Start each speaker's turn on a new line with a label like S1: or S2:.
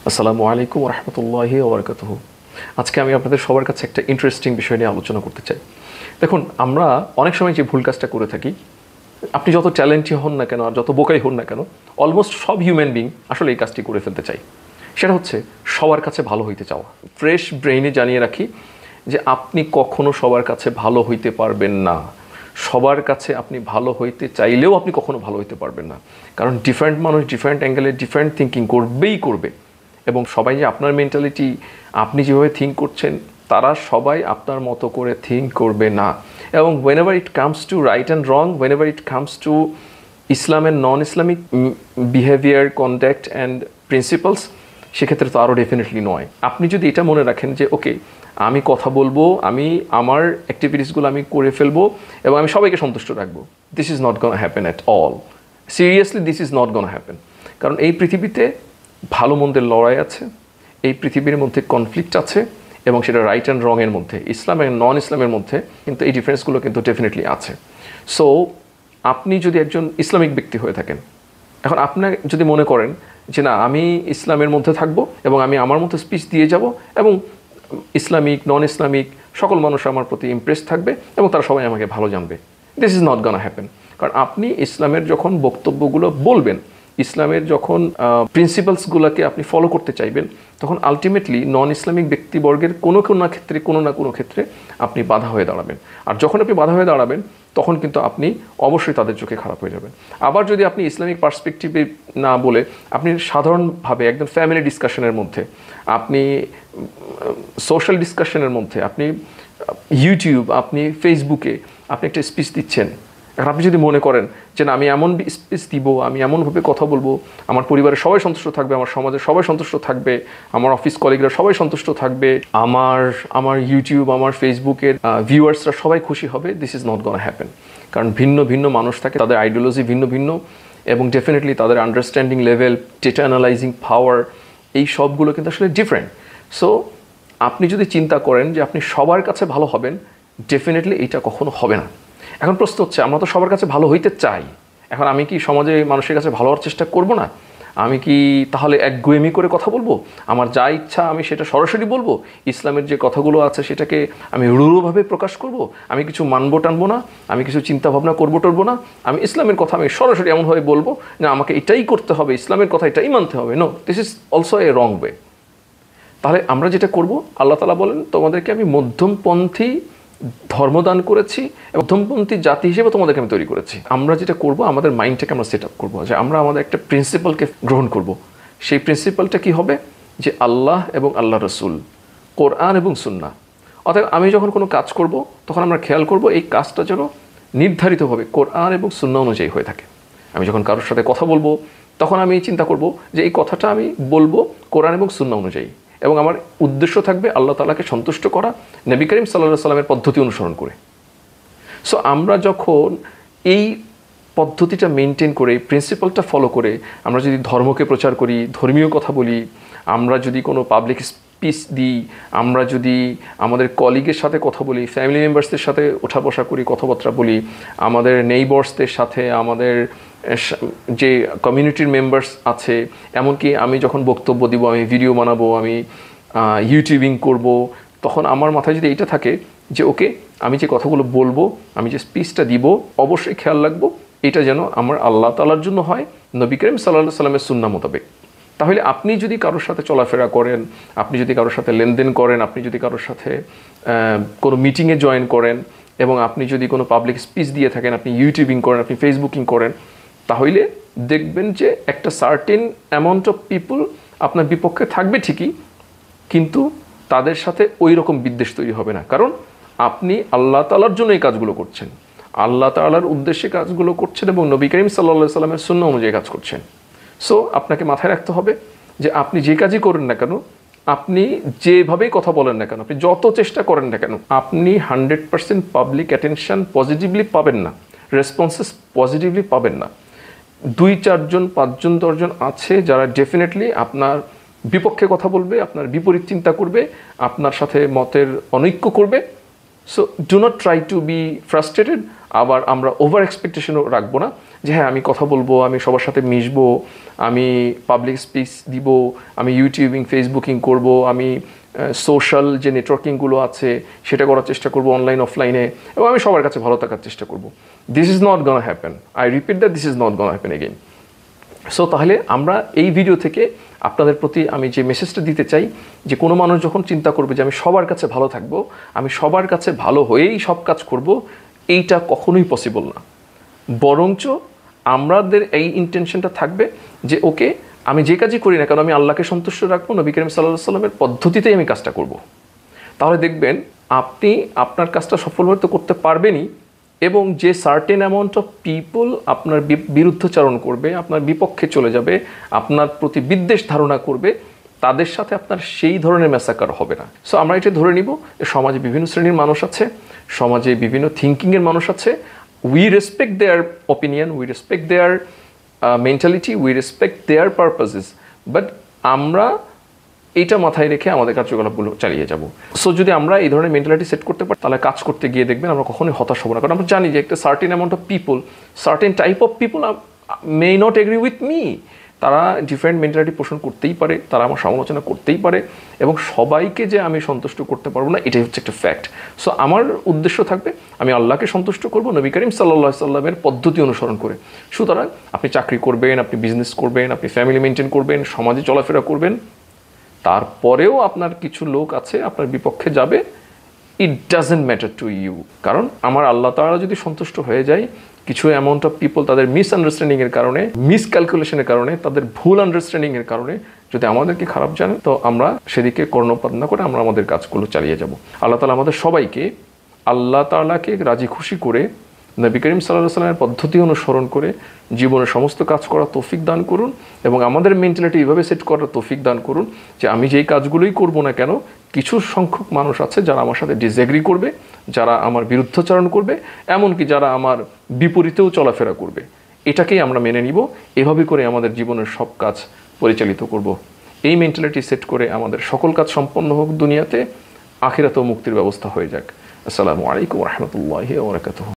S1: আসসালামু আলাইকুম ওয়া রাহমাতুল্লাহি ওয়া বারাকাতুহু। আজকে আমি আপনাদের সবার কাছে একটা ইন্টারেস্টিং বিষয় নিয়ে আলোচনা করতে চাই। দেখুন, আমরা অনেক সময় যে ভুল কাজটা করে থাকি, আপনি যত ট্যালেন্টই হন না কেন আর যত বোকাই হন না কেন, অলমোস্ট সব হিউম্যান বিং আসলে এই কাজটি করে ফেলতে চাই। সেটা হচ্ছে সবার কাছে ভালো হইতে চাওয়া। ফ্রেশ ব্রেইনে জানিয়ে রাখি যে আপনি কখনো সবার কাছে ভালো হইতে পারবেন না। সবার কাছে আপনি ভালো হইতে চাইলেও আপনি কখনো ভালো হইতে পারবেন না, কারণ ডিফারেন্ট মানুষ ডিফারেন্ট অ্যাঙ্গেলে ডিফারেন্ট থিঙ্কিং করবে। এবং সবাই যে আপনার মেন্টালিটি, আপনি যেভাবে থিঙ্ক করছেন, তারা সবাই আপনার মতো করে থিঙ্ক করবে না। এবং whenever it comes to right and wrong, whenever it comes to Islam and non Islamic behaviour, conduct and principles, সেক্ষেত্রে তো আরও ডেফিনেটলি নয়। আপনি যদি এটা মনে রাখেন যে ওকে, আমি কথা বলবো, আমি আমার অ্যাক্টিভিটিসগুলো আমি করে ফেলবো এবং আমি সবাইকে সন্তুষ্ট রাখবো, this is not gonna happen at all. Seriously this is not gonna happen. কারণ এই পৃথিবীতে ভালো মন্দের লড়াই আছে, এই পৃথিবীর মধ্যে কনফ্লিক্ট আছে, এবং সেটা রাইট অ্যান্ড রংয়ের মধ্যে, ইসলাম এবং নন ইসলামের মধ্যে কিন্তু এই ডিফারেন্সগুলো কিন্তু ডেফিনেটলি আছে। সো আপনি যদি একজন ইসলামিক ব্যক্তি হয়ে থাকেন, এখন আপনার যদি মনে করেন যে না, আমি ইসলামের মধ্যে থাকবো এবং আমি আমার মতো স্পিচ দিয়ে যাব এবং ইসলামিক নন ইসলামিক সকল মানুষ আমার প্রতি ইমপ্রেস থাকবে এবং তারা সবাই আমাকে ভালো জানবে, this is not gonna happen. কারণ আপনি ইসলামের যখন বক্তব্যগুলো বলবেন, ইসলামের যখন প্রিন্সিপালসগুলোকে আপনি ফলো করতে চাইবেন, তখন আলটিমেটলি নন ইসলামিক ব্যক্তিবর্গের কোনো না কোনো ক্ষেত্রে আপনি বাধা হয়ে দাঁড়াবেন। আর যখন আপনি বাধা হয়ে দাঁড়াবেন, তখন কিন্তু আপনি অবশ্যই তাদের চোখে খারাপ হয়ে যাবেন। আবার যদি আপনি ইসলামিক পার্সপেক্টিভে না বলে আপনি সাধারণভাবে একদম ফ্যামিলি ডিসকাশনের মধ্যে, আপনি সোশ্যাল ডিসকাশনের মধ্যে, আপনি ইউটিউব, আপনি ফেসবুকে আপনি একটা স্পিচ দিচ্ছেন, এখন আপনি যদি মনে করেন যে না, আমি এমন স্পিচ দিব, আমি এমনভাবে কথা বলবো, আমার পরিবারের সবাই সন্তুষ্ট থাকবে, আমার সমাজের সবাই সন্তুষ্ট থাকবে, আমার অফিস কলিগরা সবাই সন্তুষ্ট থাকবে, আমার ইউটিউব, আমার ফেসবুকের ভিউয়ার্সরা সবাই খুশি হবে, this is not gonna happen. কারণ ভিন্ন ভিন্ন মানুষ থাকে, তাদের আইডিওলজি ভিন্ন ভিন্ন, এবং ডেফিনেটলি তাদের আন্ডারস্ট্যান্ডিং লেভেল, ডেটা অ্যানালাইজিং পাওয়ার, এই সবগুলো কিন্তু আসলে ডিফারেন্ট। সো আপনি যদি চিন্তা করেন যে আপনি সবার কাছে ভালো হবেন, ডেফিনেটলি এইটা কখনো হবে না। এখন প্রশ্ন হচ্ছে, আমরা তো সবার কাছে ভালো হইতে চাই, এখন আমি কি সমাজে মানুষের কাছে ভালো হওয়ার চেষ্টা করব না? আমি কি তাহলে একগুয়েমি করে কথা বলবো? আমার যা ইচ্ছা আমি সেটা সরাসরি বলবো? ইসলামের যে কথাগুলো আছে সেটাকে আমি রূঢ়ভাবে প্রকাশ করব? আমি কিছু মানবো টানবো না? আমি কিছু চিন্তা ভাবনা করবো টরবো না? আমি ইসলামের কথা আমি সরাসরি এমনভাবে বলবো না আমাকে এটাই করতে হবে, ইসলামের কথা এটাই মানতে হবে? No, this is also a wrong way. তাহলে আমরা যেটা করব, আল্লাহ তাআলা বলেন, তোমাদেরকে আমি মধ্যমপন্থী ধর্মদান করেছি, মধ্যমপন্থী জাতি হিসেবে তোমাদেরকে আমি তৈরি করেছি। আমরা যেটা করব, আমাদের মাইন্ডটাকে আমরা সেট আপ করবো যে আমরা আমাদের একটা প্রিন্সিপালকে গ্রহণ করব। সেই প্রিন্সিপালটা কি হবে? যে আল্লাহ এবং আল্লাহ রসুল, কোরআন এবং সুন্নাহ। অর্থাৎ আমি যখন কোনো কাজ করব, তখন আমরা খেয়াল করব এই কাজটা যেন নির্ধারিতভাবে কোরআন এবং সুন্নাহ অনুযায়ী হয়ে থাকে। আমি যখন কারোর সাথে কথা বলবো, তখন আমি চিন্তা করব যে এই কথাটা আমি বলবো কোরআন এবং সুন্নাহ অনুযায়ী, এবং আমার উদ্দেশ্য থাকবে আল্লাহ তাআলাকে সন্তুষ্ট করা, নবী করিম সাল্লাল্লাহু আলাইহি সাল্লামের পদ্ধতি অনুসরণ করে। সো আমরা যখন এই পদ্ধতিটা মেনটেন করে, এই প্রিন্সিপালটা ফলো করে আমরা যদি ধর্মকে প্রচার করি, ধর্মীয় কথা বলি, আমরা যদি কোনো পাবলিক স্পিচ দিই, আমরা যদি আমাদের কলিগের সাথে কথা বলি, ফ্যামিলি মেম্বার্সদের সাথে ওঠা বসা করি, কথাবার্তা বলি, আমাদের নেইবার্সদের সাথে, আমাদের যে কমিউনিটির মেম্বার্স আছে, এমনকি আমি যখন বক্তব্য দিব, আমি ভিডিও বানাবো, আমি ইউটিউবিং করব, তখন আমার মাথায় যদি এইটা থাকে যে ওকে, আমি যে কথাগুলো বলবো, আমি যে স্পিচটা দিব, অবশ্যই খেয়াল রাখবো এটা যেন আমার আল্লাহ তাআলার জন্য হয়, নবী করিম সাল্লাল্লাহু আলাইহি সাল্লামের সুন্নাহ মোতাবেক। তাহলে আপনি যদি কারোর সাথে চলাফেরা করেন, আপনি যদি কারোর সাথে লেনদেন করেন, আপনি যদি কারোর সাথে কোনো মিটিংয়ে জয়েন করেন, এবং আপনি যদি কোনো পাবলিক স্পিচ দিয়ে থাকেন, আপনি ইউটিউবিং করেন, আপনি ফেসবুকিং করেন, তাহলে দেখবেন যে একটা সার্টেন অ্যামাউন্ট অফ পিপল আপনার বিপক্ষে থাকবে ঠিকই, কিন্তু তাদের সাথে ওই রকম বিদ্বেষ তৈরি হবে না। কারণ আপনি আল্লাহ তাআলার জন্য এই কাজগুলো করছেন, আল্লাহ তাআলার উদ্দেশ্যে কাজগুলো করছেন, এবং নবী করিম সাল্লাল্লাহু আলাইহি সাল্লামের সুন্নাহ অনুযায়ী কাজ করছেন। সো আপনাকে মাথায় রাখতে হবে যে আপনি যে কাজই করেন না কেন, আপনি যেভাবেই কথা বলেন না কেন, আপনি যত চেষ্টা করেন না কেন, আপনি 100% পাবলিক অ্যাটেনশন পজিটিভলি পাবেন না, রেসপন্সেস পজিটিভলি পাবেন না। 2-4 জন 5 জন 10 জন আছে যারা ডেফিনেটলি আপনার বিপক্ষে কথা বলবে, আপনার বিপরীত চিন্তা করবে, আপনার সাথে মতের অনৈক্য করবে। So do not try to B frustrated. আবার আমরা ওভার এক্সপেকটেশনও রাখবো না যে হ্যাঁ আমি কথা বলবো, আমি সবার সাথে মিশবো, আমি পাবলিক স্পিচ দিব, আমি ইউটিউবিং ফেসবুকিং করব, আমি সোশ্যাল যে নেটওয়ার্কিংগুলো আছে সেটা করার চেষ্টা করব অনলাইন অফলাইনে, এবং আমি সবার কাছে ভালো থাকার চেষ্টা করব। This is not gonna happen, I repeat that, this is not gonna happen again. So তাহলে আমরা এই ভিডিও থেকে আপনাদের প্রতি আমি যে মেসেজটা দিতে চাই, যে কোনো মানুষ যখন চিন্তা করবে যে আমি সবার কাছে ভালো থাকবো, আমি সবার কাছে ভালো হয়েই সব কাজ করব, এইটা কখনোই পসিবল না। বরঞ্চ আমাদের এই ইন্টেনশনটা থাকবে যে ওকে, আমি যে কাজই করি না কেন আমি আল্লাহকে সন্তুষ্ট রাখবো, নবী করিম সাল্লাল্লাহু আলাইহি সাল্লামের পদ্ধতিতেই আমি কাজটা করব। তাহলে দেখবেন আপনি আপনার কাজটা সফলভাবে তো করতে পারবেনই, এবং যে সার্টেন অ্যামাউন্ট অফ পিপল আপনার বিরুদ্ধচারণ করবে, আপনার বিপক্ষে চলে যাবে, আপনার প্রতি বিদ্বেষ ধারণা করবে, তাদের সাথে আপনার সেই ধরনের ম্যাসাকার হবে না। সো আমরা এটা ধরে নিব যে সমাজে বিভিন্ন শ্রেণীর মানুষ আছে, সমাজে বিভিন্ন থিঙ্কিংয়ের মানুষ আছে। We respect there opinion, we respect there mentality, we respect there purposes, but আমরা এইটা মাথায় রেখে আমাদের কার্যকলাপগুলো চালিয়ে যাব। সো যদি আমরা এই ধরনের মেন্টালিটি সেট করতে পারি, তাহলে কাজ করতে গিয়ে দেখবেন আমরা কখনোই হতাশ হব না। কারণ আমরা জানি যে একটা certain amount of people, certain type of people may not agree with me, তারা ডিফারেন্ট মেন্টালিটি পোষণ করতেই পারে, তারা আমার সমালোচনা করতেই পারে, এবং সবাইকে যে আমি সন্তুষ্ট করতে পারবো না এটাই হচ্ছে একটা ফ্যাক্ট। সো আমার উদ্দেশ্য থাকবে আমি আল্লাহকে সন্তুষ্ট করব নবী করিম সাল্লাল্লাহু আলাইহি সাল্লামের পদ্ধতি অনুসরণ করে। সুতরাং আপনি চাকরি করবেন, আপনি বিজনেস করবেন, আপনি ফ্যামিলি মেনটেন করবেন, সমাজে চলাফেরা করবেন, তারপরেও আপনার কিছু লোক আছে আপনার বিপক্ষে যাবে, it doesn't matter to you. কারণ আমার আল্লাহ তাআলা যদি সন্তুষ্ট হয়ে যায়, কিছু অ্যামাউন্ট অফ পিপল তাদের মিসআন্ডারস্ট্যান্ডিংয়ের কারণে, মিসক্যালকুলেশনের কারণে, তাদের ভুল আন্ডারস্ট্যান্ডিংয়ের কারণে যদি আমাদেরকে খারাপ জানে, তো আমরা সেদিকে কর্ণপাত না করে আমরা আমাদের কাজগুলো চালিয়ে যাব। আল্লাহ তাআলা আমাদের সবাইকে আল্লাহ তাআলাকে রাজি খুশি করে নবী করিম সাল্লাল্লাহু আলাইহি ওয়াসাল্লামের পদ্ধতি অনুসরণ করে জীবনের সমস্ত কাজ করার তৌফিক দান করুন, এবং আমাদের মেন্টালিটি এইভাবে সেট করার তৌফিক দান করুন যে আমি যেই কাজগুলোই করব না কেন, কিছু সংখ্যক মানুষ আছে যারা আমার সাথে ডিসএগ্রি করবে, যারা আমার বিরুদ্ধাচরণ করবে, এমনকি যারা আমার বিপরীতেও চলাফেরা করবে। এটাকেই আমরা মেনে নিব, এভাবে করে আমাদের জীবনের সব কাজ পরিচালিত করব। এই মেন্টালিটি সেট করে আমাদের সকল কাজ সম্পন্ন হোক দুনিয়াতে, আখিরাতেও মুক্তির ব্যবস্থা হয়ে যাক। আসসালামু আলাইকুম ওয়া রাহমাতুল্লাহি ওয়া বারাকাতুহু।